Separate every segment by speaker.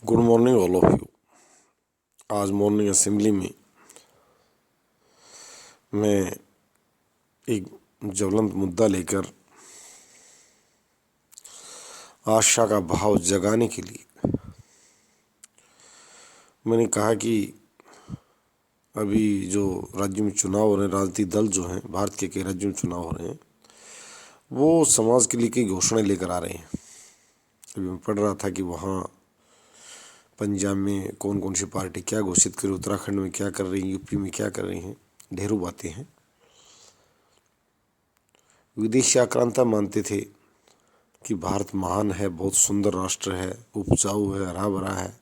Speaker 1: Good morning all of you. आज morning assembly में मैं एक ज्वलंत मुद्दा लेकर आशा का भाव जगाने के लिए मैंने कहा कि अभी जो राज्य में चुनाव हो रहे हैं, राजनीतिक दल जो हैं, भारत के कई राज्यों में चुनाव हो रहे हैं, वो समाज के लिए कई घोषणाएं लेकर आ रहे हैं। अभी मैं पढ़ रहा था कि वहाँ पंजाब में कौन कौन सी पार्टी क्या घोषित करी, उत्तराखंड में क्या कर रही है, यूपी में क्या कर रही हैं, ढेरों बातें हैं। विदेशी आक्रांता मानते थे कि भारत महान है, बहुत सुंदर राष्ट्र है, उपजाऊ है, हरा भरा है,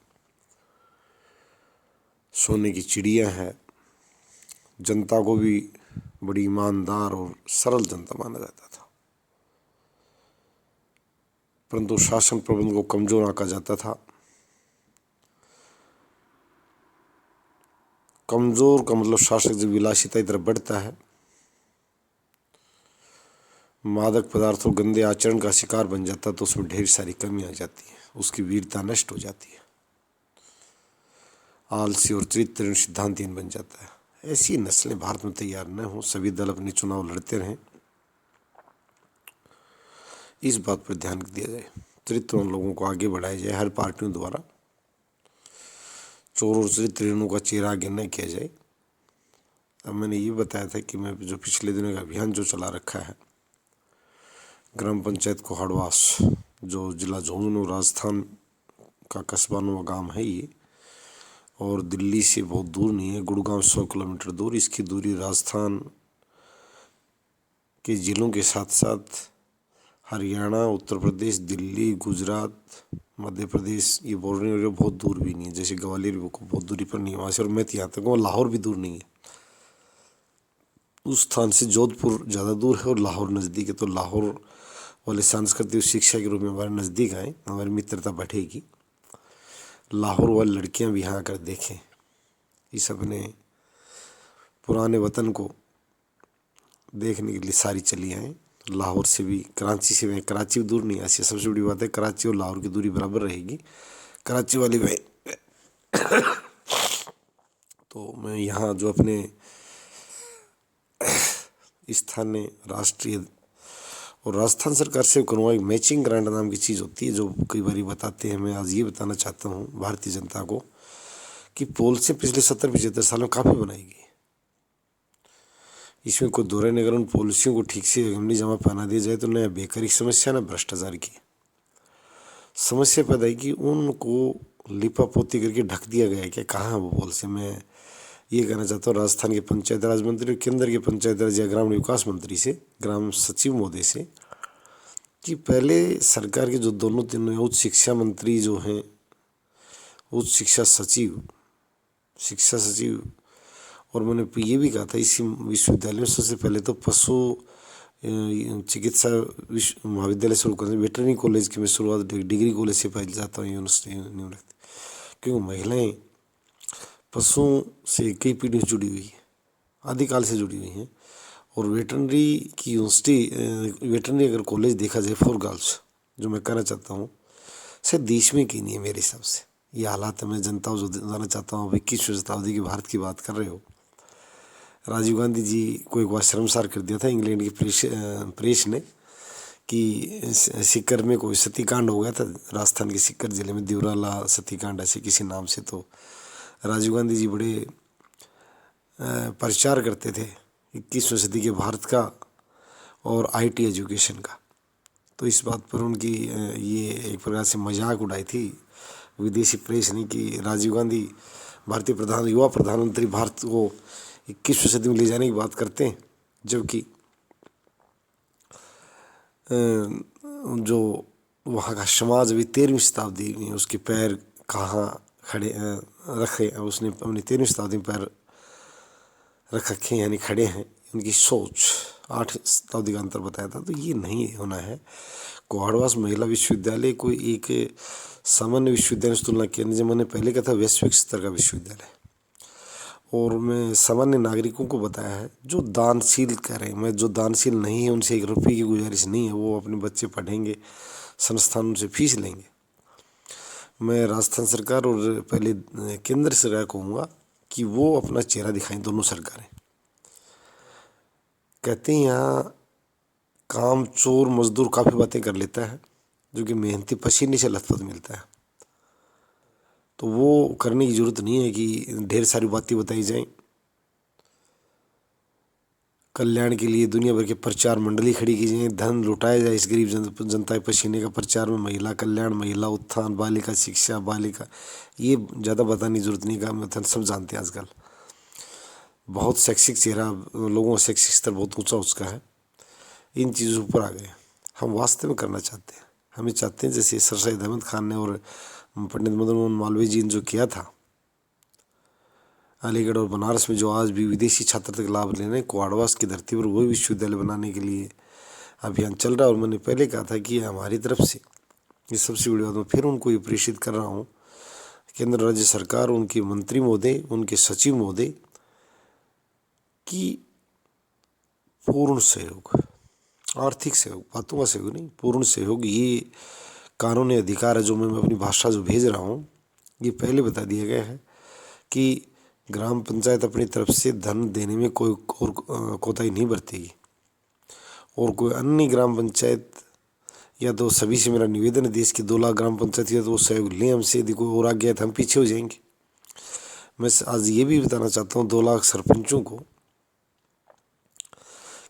Speaker 1: सोने की चिड़िया है, जनता को भी बड़ी ईमानदार और सरल जनता माना जाता था। परंतु शासन प्रबंध को कमजोर आंका जाता था। कमजोर का मतलब शासक जब विलासिता की तरफ बढ़ता है, मादक पदार्थों गंदे आचरण का शिकार बन जाता, तो उसमें ढेर सारी कमी आ जाती है, उसकी वीरता नष्ट हो जाती है, आलसी और चरित्रहीन सिद्धांतहीन बन जाता है। ऐसी नस्लें भारत में तैयार न हो। सभी दल अपने चुनाव लड़ते रहें, इस बात पर ध्यान दिया जाए। चरित्रवान लोगों को आगे बढ़ाया जाए। हर पार्टियों द्वारा चोर और चरित्रहीनों का चेहरा आगे न किया जाए। अब मैंने ये बताया था कि मैं जो पिछले दिनों का अभियान जो चला रखा है, ग्राम पंचायत कोहाड़वास, जो जिला झुंझुनू राजस्थान का कस्बानुमा गांव है ये, और दिल्ली से बहुत दूर नहीं है, गुड़गांव 100 किलोमीटर दूर। इसकी दूरी राजस्थान के जिलों के साथ साथ हरियाणा, उत्तर प्रदेश, दिल्ली, गुजरात, मध्य प्रदेश, ये बॉर्डर एरिया बहुत दूर भी नहीं है। जैसे ग्वालियर को बहुत दूरी पर नहीं है वहाँ से, और मैं यहाँ तक हूँ, लाहौर भी दूर नहीं है। उस स्थान से जोधपुर ज़्यादा दूर है और लाहौर नज़दीक है। तो लाहौर वाले सांस्कृतिक शिक्षा के रूप में हमारे नज़दीक आए, हमारी मित्रता बढ़ेगी। लाहौर वाली लड़कियां भी यहाँ आकर देखें, इस अपने पुराने वतन को देखने के लिए सारी चली आए। लाहौर से भी, कराची से भी, कराची भी दूर नहीं है। ऐसी सबसे बड़ी बात है, कराची और लाहौर की दूरी बराबर रहेगी। कराची वाली भाई तो मैं यहाँ जो अपने स्थानीय, राष्ट्रीय और राजस्थान सरकार से करूँगा, एक मैचिंग ग्रांट नाम की चीज़ होती है जो कई बार बताते हैं। मैं आज ये बताना चाहता हूँ भारतीय जनता को कि पॉलिसियाँ पिछले 70-75 सालों में काफ़ी बनाई गई। इसमें कोई दोहरे नगर उन पॉलिसियों को ठीक से अमली जमा पहना दिया जाए तो न बेकारी की समस्या, न भ्रष्टाचार की समस्या पैदा है कि उनको लिपा पोती करके ढक दिया गया है। क्या कहाँ है वो पॉलिसी? मैं ये कहना चाहता हूँ राजस्थान के पंचायत राज मंत्री और केंद्र के पंचायत राज या ग्रामीण विकास मंत्री से, ग्राम सचिव महोदय से, कि पहले सरकार के जो दोनों तीनों उच्च शिक्षा मंत्री जो हैं, उच्च शिक्षा सचिव, शिक्षा सचिव, और मैंने ये भी कहा था इसी विश्वविद्यालय में सबसे पहले तो पशु चिकित्सा महाविद्यालय शुरू करने, वेटरनरी कॉलेज की मैं शुरुआत डिग्री कॉलेज से पहले जाता हूँ यूनिवर्सिटी, क्योंकि महिलाएं पशुओं से कई पीढ़ियों से जुड़ी हुई है, आदिकाल से जुड़ी हुई हैं। और वेटरनरी की यूनिवर्सिटी, वेटरनरी अगर कॉलेज देखा जाए फॉर गर्ल्स, जो मैं कहना चाहता हूँ शायद देश में की नहीं है मेरे हिसाब से। ये हालात है, मैं जनता को जो बताना चाहता हूँ, 21वीं शताब्दी की भारत की बात कर रहे हो। राजीव गांधी जी को एक बार शर्मसार कर दिया था इंग्लैंड की प्रेस ने कि सीकर में कोई सतीकांड हो गया था, राजस्थान के सीकर जिले में देवराला सतीकांड ऐसे किसी नाम से। तो राजीव गांधी जी बड़े प्रचार करते थे 21वीं सदी के भारत का और आईटी एजुकेशन का। तो इस बात पर उनकी ये एक प्रकार से मजाक उड़ाई थी विदेशी प्रेस ने कि राजीव गांधी भारतीय युवा प्रधानमंत्री भारत को 21वीं सदी में ले जाने की बात करते हैं, जबकि जो वहाँ का समाज अभी 13वीं शताब्दी में, उसके पैर कहाँ खड़े रखे, उसने अपनी 13वीं शताब्दी में पैर रख रखे यानी खड़े हैं, उनकी सोच 8वीं शताब्दी का अंतर बताया था। तो ये नहीं होना है। कोहाड़वास महिला विश्वविद्यालय कोई एक सामान्य विश्वविद्यालय से तुलना किया, जब मैंने पहले कहा था वैश्विक स्तर का विश्वविद्यालय। और मैं सामान्य नागरिकों को बताया है जो दानशील करें, मैं जो दानशील नहीं है उनसे 1 रुपये की गुजारिश नहीं है, वो अपने बच्चे पढ़ेंगे, संस्थान उनसे फीस लेंगे। मैं राजस्थान सरकार और पहले केंद्र सरकार को कहूँगा कि वो अपना चेहरा दिखाएं, दोनों सरकारें। कहते हैं यहाँ काम चोर मजदूर काफ़ी बातें कर लेता है, जो कि मेहनती पसीने से लथपथ मिलता है। तो वो करने की ज़रूरत नहीं है कि ढेर सारी बातें बताई जाएं। कल्याण के लिए दुनिया भर के प्रचार मंडली खड़ी की जाए, धन लुटाया जाए इस गरीब जनता के पसीने का प्रचार में। महिला कल्याण, महिला उत्थान, बालिका शिक्षा, बालिका, ये ज़्यादा बताने की जरूरत नहीं का मतलब सब जानते हैं। आजकल बहुत शैक्षिक चेहरा, लोगों का शैक्षिक स्तर बहुत ऊंचा उसका है। इन चीज़ों पर आ गए। हम वास्तव में करना चाहते हैं, हमें चाहते हैं जैसे सर सैयद अहमद खान ने और पंडित मदन मोहन मालवीय जी ने जो किया था अलीगढ़ और बनारस में, जो आज भी विदेशी छात्र तक लाभ ले रहे हैं, क्वाडवास की धरती पर वही विश्वविद्यालय बनाने के लिए अभियान चल रहा है। और मैंने पहले कहा था कि हमारी तरफ से ये सबसे बड़ी बात, मैं फिर उनको ये प्रेषित कर रहा हूँ, केंद्र राज्य सरकार, उनके मंत्री महोदय, उनके सचिव महोदय की पूर्ण सहयोग, आर्थिक सहयोग, बातों का सहयोग नहीं, पूर्ण सहयोग। ये कानूनी अधिकार है जो मैं अपनी भाषा जो भेज रहा हूँ, ये पहले बता दिया गया है कि ग्राम पंचायत अपनी तरफ से धन देने में कोई और कोताही नहीं बरतेगी। और कोई अन्य ग्राम पंचायत या तो सभी से मेरा निवेदन है, देश की 2 लाख ग्राम पंचायत या तो वो सहयोग लें हमसे, यदि कोई और आ गया तो हम पीछे हो जाएंगे। मैं आज ये भी बताना चाहता हूँ 2 लाख सरपंचों को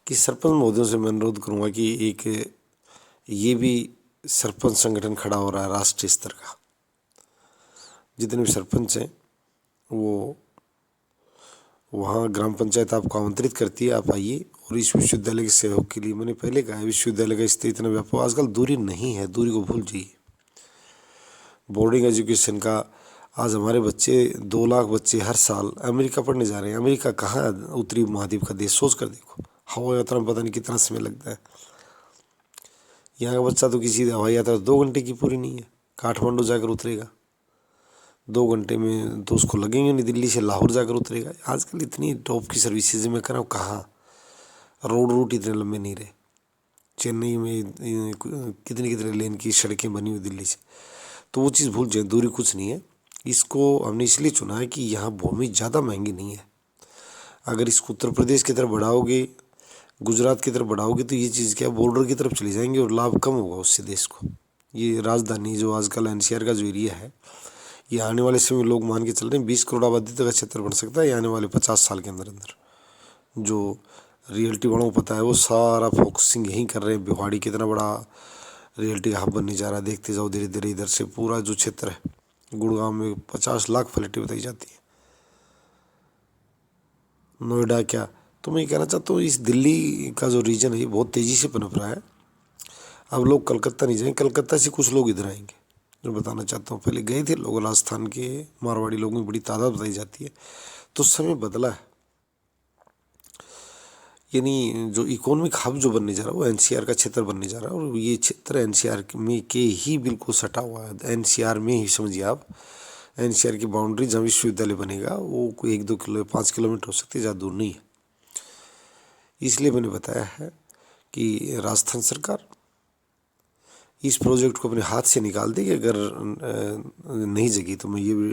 Speaker 1: कि सरपंच महोदयों से मैं अनुरोध करूँगा कि एक ये भी सरपंच संगठन खड़ा हो रहा है राष्ट्रीय स्तर का। जितने भी सरपंच हैं वो वहाँ ग्राम पंचायत आपको आमंत्रित करती है, आप आइए। और इस विश्वविद्यालय के सहयोग के लिए मैंने पहले कहा है, विश्वविद्यालय का स्तर इतना व्यापक, आजकल दूरी नहीं है, दूरी को भूल जाइए। बोर्डिंग एजुकेशन का आज हमारे बच्चे 2 लाख बच्चे हर साल अमेरिका पढ़ने जा रहे हैं। अमेरिका कहाँ है? उत्तरी महाद्वीप का देश, सोच कर देखो। हवाई यात्रा में पता नहीं कितना समय लगता है। यहाँ का बच्चा तो किसी हवाई यात्रा 2 घंटे की पूरी नहीं है, काठमांडू जाकर उतरेगा 2 घंटे में, तो उसको लगेंगे नहीं, दिल्ली से लाहौर जाकर उतरेगा। आजकल इतनी टॉप की सर्विसेज मैं कर रहा हूँ, कहाँ रोड रूट इतने लंबे नहीं रहे। चेन्नई में कितनी कितने लेन की सड़कें बनी हुई दिल्ली से, तो वो चीज़ भूल जाए, दूरी कुछ नहीं है। इसको हमने इसलिए चुना है कि यहाँ भूमि ज़्यादा महंगी नहीं है। अगर इसको उत्तर प्रदेश की तरफ बढ़ाओगे, गुजरात की तरफ बढ़ाओगे, तो ये चीज़ क्या बॉर्डर की तरफ चली जाएंगे और लाभ कम होगा उससे देश को। ये राजधानी जो आजकल एनसीआर का जो एरिया है, ये आने वाले समय लोग मान के चल रहे हैं 20 करोड़ आबादी तक का क्षेत्र बन सकता है ये आने वाले 50 साल के अंदर अंदर। जो रियल्टी वालों को पता है वो सारा फोकसिंग यहीं कर रहे हैं। भिवाड़ी कितना बड़ा रियल्टी हब बनने जा रहा है, देखते जाओ धीरे धीरे। इधर से पूरा जो क्षेत्र है, गुड़गांव में 50 लाख फ्लैटें बताई जाती है, नोएडा क्या। तो मैं ये कहना चाहता हूँ, इस दिल्ली का जो रीजन है ये बहुत तेज़ी से पनप रहा है। अब लोग कलकत्ता नहीं जाएंगे, कलकत्ता से कुछ लोग इधर आएंगे, जो बताना चाहता हूँ। पहले गए थे लोग राजस्थान के, मारवाड़ी लोगों की बड़ी तादाद बताई जाती है। तो समय बदला है, यानी जो इकोनॉमिक हब जो बनने जा रहा है वो एनसीआर का क्षेत्र बनने जा रहा है। और ये क्षेत्र एनसीआर में के ही बिल्कुल सटा हुआ है, एनसीआर में ही समझिए आप। एनसीआर की बाउंड्री जहाँ विश्वविद्यालय बनेगा वो कोई 1-2 किलो 5 किलोमीटर हो सकती है, ज़्यादा दूर नहीं है। इसलिए मैंने बताया है कि राजस्थान सरकार इस प्रोजेक्ट को अपने हाथ से निकाल देगी। अगर नहीं जगी तो मैं ये भी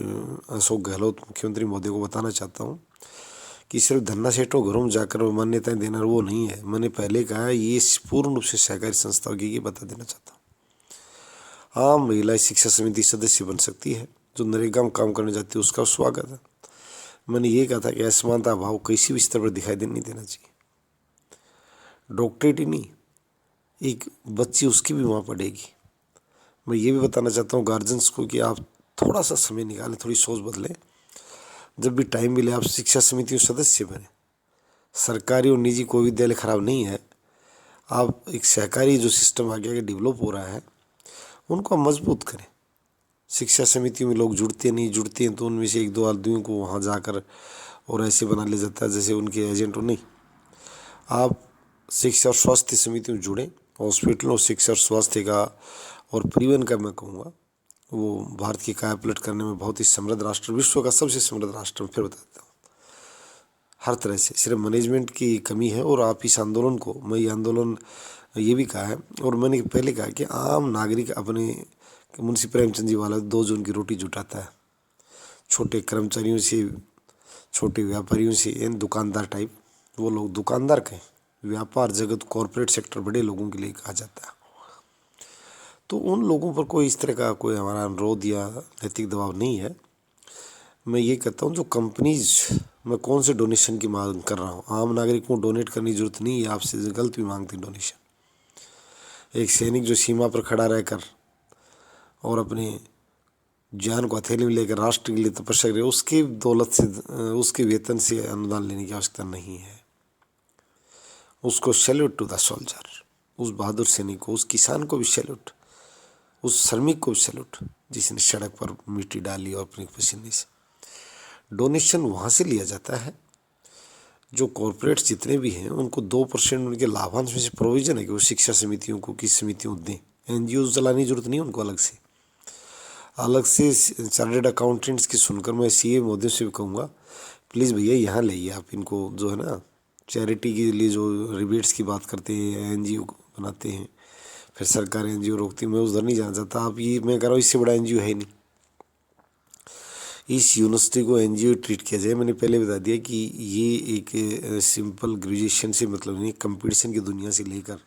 Speaker 1: अशोक गहलोत मुख्यमंत्री महोदय को बताना चाहता हूँ कि सिर्फ धन्ना सेठों घरों में जाकर मान्यताएं देना वो नहीं है। मैंने पहले कहा ये पूर्ण रूप से सहकारी संस्थाओं की, ये बता देना चाहता हूँ। हाँ, महिला शिक्षा समिति सदस्य बन सकती है, जो नरेगा में काम करने जाती है, उसका स्वागत है। मैंने ये कहा था कि असमानता भाव किसी भी स्तर पर दिखाई नहीं देना चाहिए। डॉक्टरेट ही नहीं, एक बच्ची उसकी भी वहाँ पढ़ेगी। मैं ये भी बताना चाहता हूँ गार्जियंस को कि आप थोड़ा सा समय निकालें, थोड़ी सोच बदलें। जब भी टाइम मिले आप शिक्षा समितियों सदस्य बने। सरकारी और निजी कोई विद्यालय खराब नहीं है। आप एक सहकारी जो सिस्टम आगे आगे डेवलप हो रहा है उनको आप मजबूत करें। शिक्षा समितियों में लोग जुड़ते नहीं, जुड़ते हैं तो उनमें से 1-2 आदमियों को वहाँ जाकर और ऐसे बना लिया जाता है जैसे उनके एजेंट हो। नहीं, आप शिक्षा और स्वास्थ्य समितियों में जुड़ें। हॉस्पिटलों, शिक्षा और स्वास्थ्य का और परिवहन का मैं कहूँगा वो भारत की काया पलट करने में बहुत ही समृद्ध राष्ट्र, विश्व का सबसे समृद्ध राष्ट्र में, फिर बता देता हूँ। हर तरह से सिर्फ मैनेजमेंट की कमी है। और आप इस आंदोलन को, मैं ये आंदोलन ये भी कहा है और मैंने पहले कहा कि आम नागरिक अपने कि मुंशी प्रेमचंद जी वाला 2 जून की रोटी जुटाता है, छोटे कर्मचारियों से, छोटे व्यापारियों से, इन दुकानदार टाइप। वो लोग दुकानदार कहें, व्यापार जगत, कॉरपोरेट सेक्टर बड़े लोगों के लिए कहा जाता है। तो उन लोगों पर कोई इस तरह का कोई हमारा अनुरोध या नैतिक दबाव नहीं है। मैं ये कहता हूँ जो कंपनीज, मैं कौन से डोनेशन की मांग कर रहा हूँ, आम नागरिक को डोनेट करने की जरूरत नहीं है, आपसे गलत भी मांगते हैं डोनेशन। एक सैनिक जो सीमा पर खड़ा रहकर और अपने जान को हथेली में लेकर राष्ट्र के लिए तपस्या करे, उसकी दौलत से, उसके वेतन से अनुदान लेने की आवश्यकता नहीं है। उसको सैल्यूट टू द सोल्जर, उस बहादुर सैनिक को, उस किसान को भी सैल्यूट, उस श्रमिक को भी सैल्यूट जिसने सड़क पर मिट्टी डाली और अपने पसीने से। डोनेशन वहाँ से लिया जाता है जो कॉरपोरेट्स जितने भी हैं उनको 2% उनके लाभांश में से प्रोविजन है कि वो शिक्षा समितियों को, किस समितियों दें। एनजीओ चलाने की जरूरत नहीं है उनको अलग से चार्टर्ड अकाउंटेंट्स की सुनकर मैं सीए मोदी से भी कहूँगा, प्लीज़ भैया यहाँ लाइए आप इनको, जो है ना चैरिटी के लिए जो रिबेट्स की बात करते हैं, एनजीओ बनाते हैं, फिर सरकार एनजीओ रोकती है। मैं उधर नहीं जाना चाहता। आप ये, मैं कह रहा हूँ इससे बड़ा एनजीओ है नहीं। इस यूनिवर्सिटी को एनजीओ ट्रीट किया जाए। मैंने पहले बता दिया कि ये एक सिंपल ग्रेजुएशन से मतलब नहीं, कंपटीशन की दुनिया से लेकर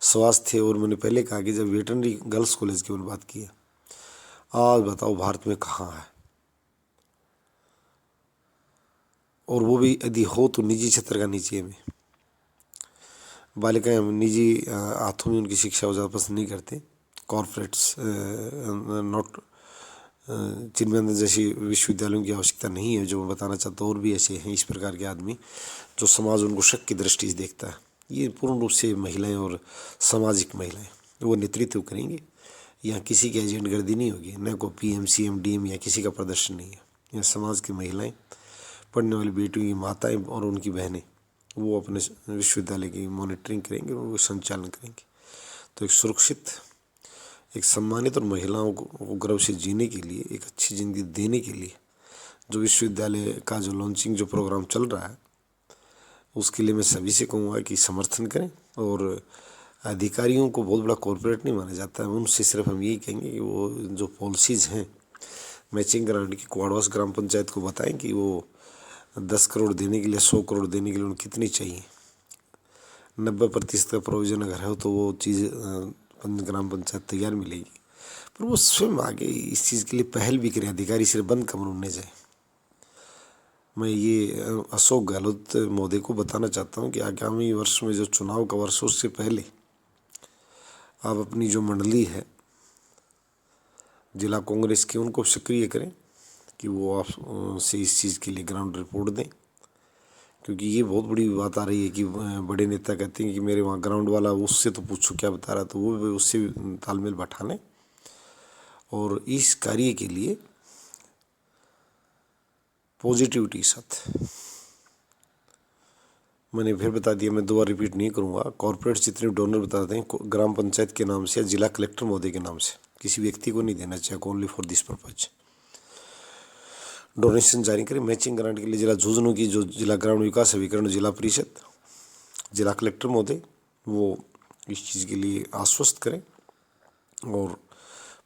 Speaker 1: स्वास्थ्य, और मैंने पहले कहा कि जब वेटरनरी गर्ल्स कॉलेज की मैंने बात की है, आज बताओ भारत में कहाँ है, और वो भी यदि हो तो निजी क्षेत्र का नीचे में। बालिकाएं निजी हाथों में उनकी शिक्षा वो ज़्यादा पसंद नहीं करते। कॉरपोरेट्स नॉट चिन्मय जैसी विश्वविद्यालयों की आवश्यकता नहीं है, जो मैं बताना चाहता हूँ। और भी ऐसे हैं इस प्रकार के आदमी जो समाज उनको शक की दृष्टि से देखता है। ये पूर्ण रूप से महिलाएं और सामाजिक महिलाएं वो नेतृत्व करेंगी। यहाँ किसी की एजेंट गर्दी नहीं होगी, न को पीएम सीएम डीएम या किसी का प्रदर्शन नहीं है। यहाँ समाज की महिलाएं, पढ़ने वाली बेटियों की माताएं और उनकी बहनें, वो अपने विश्वविद्यालय की मॉनिटरिंग करेंगे, वो संचालन करेंगे। तो एक सुरक्षित, एक सम्मानित और महिलाओं को गर्व से जीने के लिए, एक अच्छी ज़िंदगी देने के लिए जो विश्वविद्यालय का जो लॉन्चिंग जो प्रोग्राम चल रहा है, उसके लिए मैं सभी से कहूँगा कि समर्थन करें। और अधिकारियों को बहुत बड़ा कॉरपोरेट नहीं माना जाता है, उनसे सिर्फ हम यही कहेंगे कि वो जो पॉलिसीज़ हैं मैचिंग ग्रांट की, कुआडवास ग्राम पंचायत को बताएं कि वो 10 करोड़ देने के लिए, 100 करोड़ देने के लिए उन्हें कितनी चाहिए। 90% का प्रोविजन अगर है तो वो चीज़ ग्राम पंचायत तैयार मिलेगी। पर वो स्वयं आगे इस चीज़ के लिए पहल भी करें, अधिकारी सिर्फ बंद कमरों में जाए। मैं ये अशोक गहलोत महोदय को बताना चाहता हूँ कि आगामी वर्ष में जो चुनाव का वर्ष, उससे पहले आप अपनी जो मंडली है जिला कांग्रेस की, उनको सक्रिय करें कि वो आप से इस चीज़ के लिए ग्राउंड रिपोर्ट दें। क्योंकि ये बहुत बड़ी बात आ रही है कि बड़े नेता कहते हैं कि मेरे वहाँ ग्राउंड वाला, उससे तो पूछो क्या बता रहा है, तो वो उससे तालमेल बैठा लें। और इस कार्य के लिए पॉजिटिविटी के साथ, मैंने फिर बता दिया, मैं दोबारा रिपीट नहीं करूँगा। कॉर्पोरेट जितने डोनर बताते हैं ग्राम पंचायत के नाम से या जिला कलेक्टर महोदय के नाम से, किसी व्यक्ति को नहीं देना चाहिए, only for this purpose donation जारी करें। मैचिंग ग्रांट के लिए जिला झुंझुनू की जो जिला ग्रामीण विकास अभिकरण जिला परिषद, जिला कलेक्टर महोदय, वो इस चीज़ के लिए आश्वस्त करें। और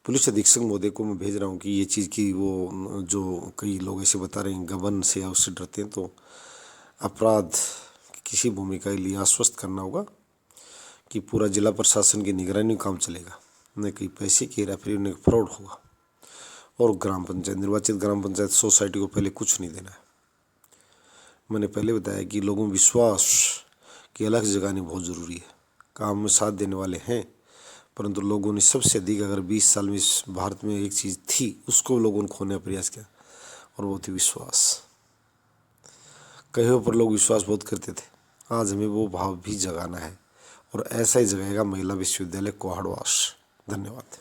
Speaker 1: पुलिस अधीक्षक महोदय को मैं भेज रहा हूँ कि ये चीज़ की, वो जो कई लोग ऐसे बता रहे हैं गबन से या उससे डरते हैं, तो अपराध किसी भूमिका के लिए आश्वस्त करना होगा कि पूरा जिला प्रशासन की निगरानी में काम चलेगा, न कि पैसे की हेरा फेरी, न फ्रॉड होगा। और ग्राम पंचायत, निर्वाचित ग्राम पंचायत सोसाइटी को पहले कुछ नहीं देना है। मैंने पहले बताया कि लोगों में विश्वास की अलग जगानी बहुत ज़रूरी है। काम में साथ देने वाले हैं, परंतु लोगों ने सबसे अधिक, अगर 20 साल में इस भारत में एक चीज़ थी, उसको लोगों ने खोने का प्रयास किया, और वो थी विश्वास। कहे पर लोग विश्वास बहुत करते थे, आज हमें वो भाव भी जगाना है, और ऐसा ही जगाएगा महिला विश्वविद्यालय कुआडवास। धन्यवाद।